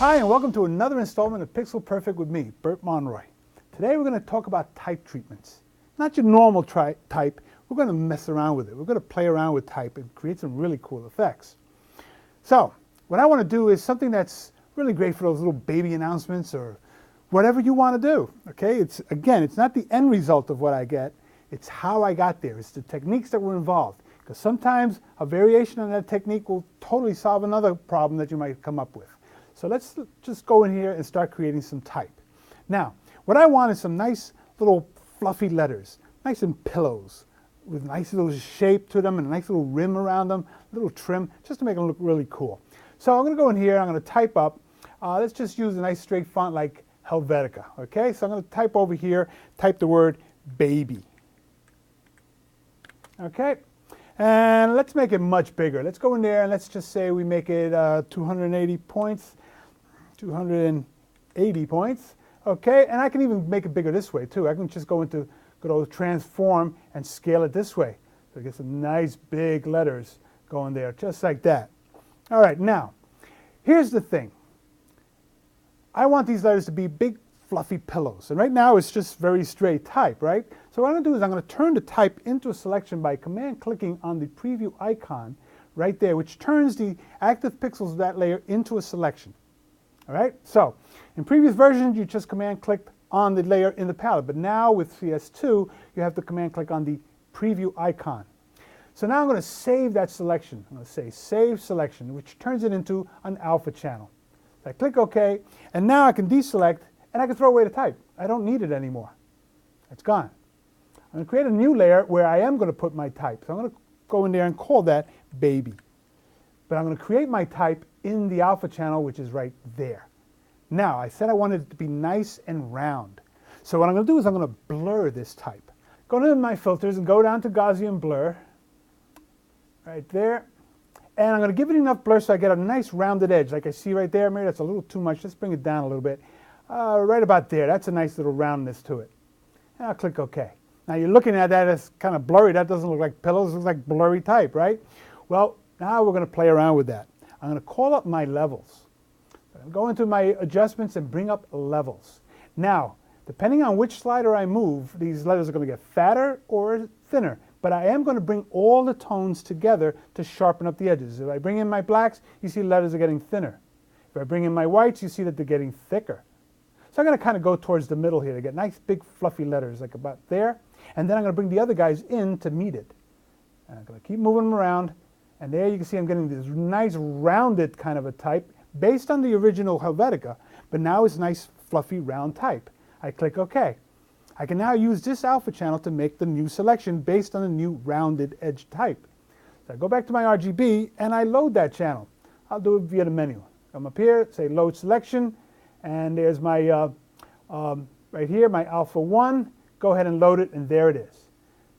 Hi, and welcome to another installment of Pixel Perfect with me, Bert Monroy. Today we're going to talk about type treatments. Not your normal type, we're going to mess around with it. We're going to play around with type and create some really cool effects. So, what I want to do is something that's really great for those little baby announcements or whatever you want to do. Okay, it's not the end result of what I get, it's how I got there. It's the techniques that were involved. Because sometimes a variation on that technique will totally solve another problem that you might come up with. So let's just go in here and start creating some type. Now, what I want is some nice little fluffy letters, nice and pillows, with nice little shape to them and a nice little rim around them, a little trim, just to make them look really cool. So I'm going to go in here, I'm going to type up, let's just use a nice straight font like Helvetica, okay? So I'm going to type over here, type the word baby. Okay? And let's make it much bigger. Let's go in there and let's just say we make it 280 points. 280 points. Okay, and I can even make it bigger this way too. I can just go into good old transform and scale it this way. So I get some nice big letters going there, just like that. All right, now, here's the thing. I want these letters to be big, fluffy pillows. And right now it's just very straight type, right? So what I'm going to do is I'm going to turn the type into a selection by command-clicking on the preview icon right there, which turns the active pixels of that layer into a selection. All right, so in previous versions, you just command-clicked on the layer in the palette, but now with CS2, you have to command-click on the preview icon. So now I'm going to save that selection. I'm going to say Save Selection, which turns it into an alpha channel. So I click OK, and now I can deselect, and I can throw away the type. I don't need it anymore. It's gone. I'm going to create a new layer where I am going to put my type. So I'm going to go in there and call that Baby. But I'm going to create my type in the alpha channel, which is right there. Now, I said I wanted it to be nice and round. So what I'm going to do is I'm going to blur this type. Go to my filters and go down to Gaussian blur, right there. And I'm going to give it enough blur so I get a nice rounded edge. Like I see right there, maybe that's a little too much. Let's bring it down a little bit. Right about there, that's a nice little roundness to it. And I'll click OK. Now you're looking at that as kind of blurry. That doesn't look like pillows, it looks like blurry type, right? Well, now we're going to play around with that. I'm going to call up my levels. I'm going to my adjustments and bring up levels. Now, depending on which slider I move, these letters are going to get fatter or thinner. But I am going to bring all the tones together to sharpen up the edges. If I bring in my blacks, you see letters are getting thinner. If I bring in my whites, you see that they're getting thicker. So I'm going to kind of go towards the middle here to get nice big fluffy letters like about there. And then I'm going to bring the other guys in to meet it. And I'm going to keep moving them around. And there you can see I'm getting this nice rounded kind of a type based on the original Helvetica, but now it's nice fluffy round type. I click OK. I can now use this alpha channel to make the new selection based on the new rounded edge type. So I go back to my RGB and I load that channel. I'll do it via the menu. Come up here, say load selection, and there's my, right here, my alpha 1. Go ahead and load it, and there it is.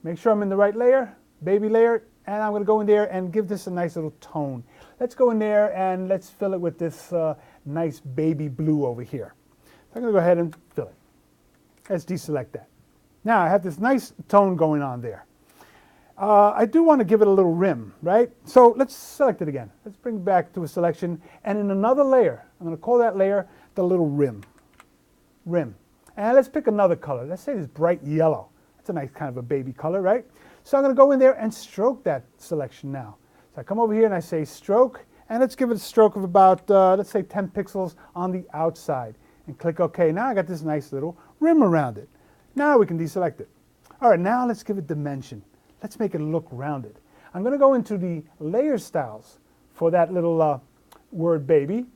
Make sure I'm in the right layer, baby layer, and I'm going to go in there and give this a nice little tone. Let's go in there and let's fill it with this nice baby blue over here. So I'm going to go ahead and fill it. Let's deselect that. Now I have this nice tone going on there. I do want to give it a little rim, right? So let's select it again. Let's bring it back to a selection, and in another layer, I'm going to call that layer the little rim. Rim. And let's pick another color. Let's say this bright yellow. That's a nice kind of a baby color, right? So I'm going to go in there and stroke that selection now. So I come over here and I say stroke, and let's give it a stroke of about, let's say 10 pixels on the outside. And click OK. Now I got this nice little rim around it. Now we can deselect it. All right, now let's give it dimension. Let's make it look rounded. I'm going to go into the layer styles for that little word baby.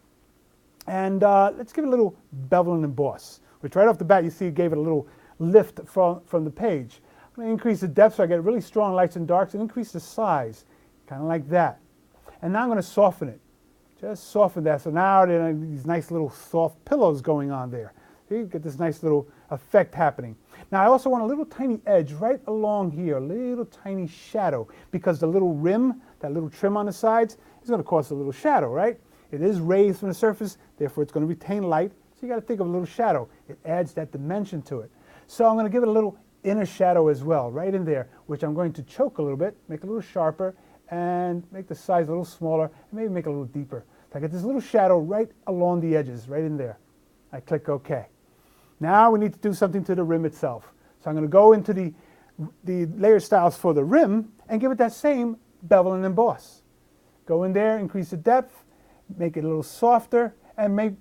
And let's give it a little bevel and emboss, which right off the bat you see gave it a little lift from the page. I'm going to increase the depth so I get really strong lights and darks and increase the size, kind of like that. And now I'm going to soften it. Just soften that. So now there are these nice little soft pillows going on there. See, you get this nice little effect happening. Now I also want a little tiny edge right along here, a little tiny shadow, because the little rim, that little trim on the sides, is going to cause a little shadow, right? It is raised from the surface, therefore it's going to retain light. So you got to think of a little shadow. It adds that dimension to it. So I'm going to give it a little inner shadow as well, right in there, which I'm going to choke a little bit, make it a little sharper, and make the size a little smaller, and maybe make it a little deeper. So I get this little shadow right along the edges, right in there. I click OK. Now we need to do something to the rim itself. So I'm going to go into the layer styles for the rim and give it that same bevel and emboss. Go in there, increase the depth, make it a little softer, and make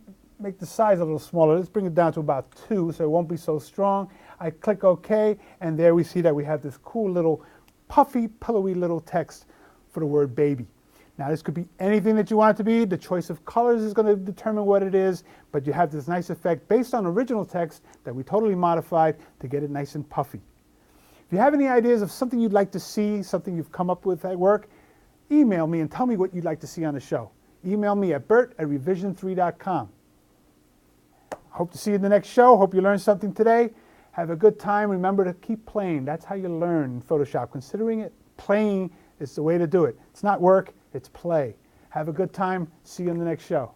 the size a little smaller. Let's bring it down to about 2 so it won't be so strong. I click OK, and there we see that we have this cool little puffy, pillowy little text for the word baby. Now this could be anything that you want it to be. The choice of colors is going to determine what it is, but you have this nice effect based on original text that we totally modified to get it nice and puffy. If you have any ideas of something you'd like to see, something you've come up with at work, email me and tell me what you'd like to see on the show. Email me at bert@revision3.com. Hope to see you in the next show. Hope you learned something today. Have a good time. Remember to keep playing. That's how you learn in Photoshop. Considering it playing is the way to do it. It's not work, it's play. Have a good time. See you in the next show.